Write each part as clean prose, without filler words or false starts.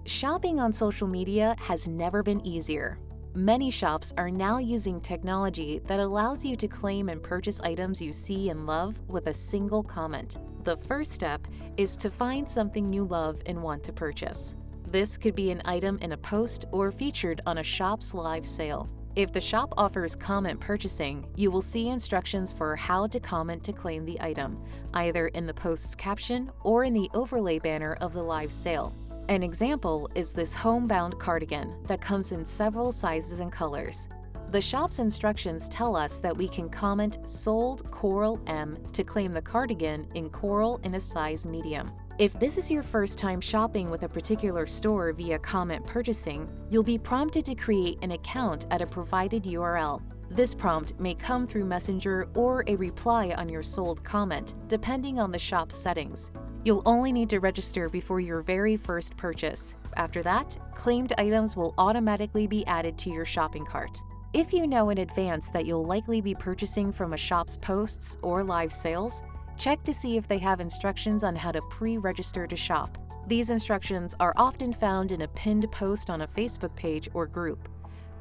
Shopping on social media has never been easier. Many shops are now using technology that allows you to claim and purchase items you see and love with a single comment. The first step is to find something you love and want to purchase. This could be an item in a post or featured on a shop's live sale. If the shop offers comment purchasing, you will see instructions for how to comment to claim the item, either in the post's caption or in the overlay banner of the live sale. An example is this homebound cardigan that comes in several sizes and colors. The shop's instructions tell us that we can comment "Sold Coral M" to claim the cardigan in coral in a size medium. If this is your first time shopping with a particular store via comment purchasing, you'll be prompted to create an account at a provided URL. This prompt may come through Messenger or a reply on your sold comment, depending on the shop's settings. You'll only need to register before your very first purchase. After that, claimed items will automatically be added to your shopping cart. If you know in advance that you'll likely be purchasing from a shop's posts or live sales, check to see if they have instructions on how to pre-register to shop. These instructions are often found in a pinned post on a Facebook page or group.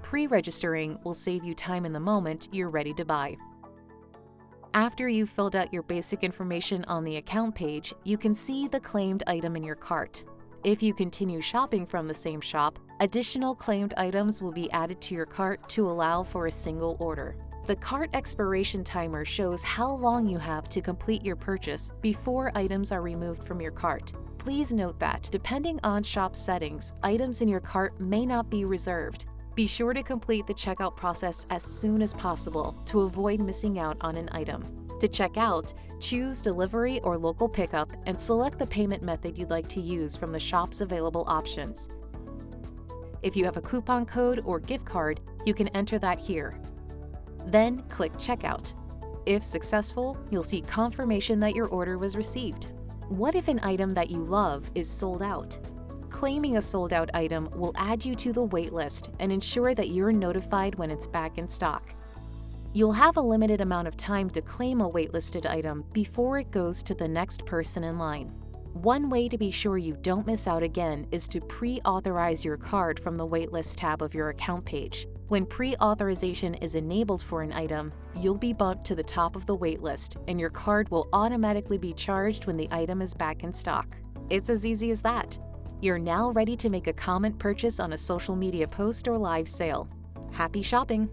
Pre-registering will save you time in the moment you're ready to buy. After you've filled out your basic information on the account page, you can see the claimed item in your cart. If you continue shopping from the same shop, additional claimed items will be added to your cart to allow for a single order. The cart expiration timer shows how long you have to complete your purchase before items are removed from your cart. Please note that, depending on shop settings, items in your cart may not be reserved. Be sure to complete the checkout process as soon as possible to avoid missing out on an item. To check out, choose delivery or local pickup and select the payment method you'd like to use from the shop's available options. If you have a coupon code or gift card, you can enter that here. Then click Checkout. If successful, you'll see confirmation that your order was received. What if an item that you love is sold out? Claiming a sold-out item will add you to the wait list and ensure that you're notified when it's back in stock. You'll have a limited amount of time to claim a waitlisted item before it goes to the next person in line. One way to be sure you don't miss out again is to pre-authorize your card from the waitlist tab of your account page. When pre-authorization is enabled for an item, you'll be bumped to the top of the waitlist, and your card will automatically be charged when the item is back in stock. It's as easy as that. You're now ready to make a comment purchase on a social media post or live sale. Happy shopping!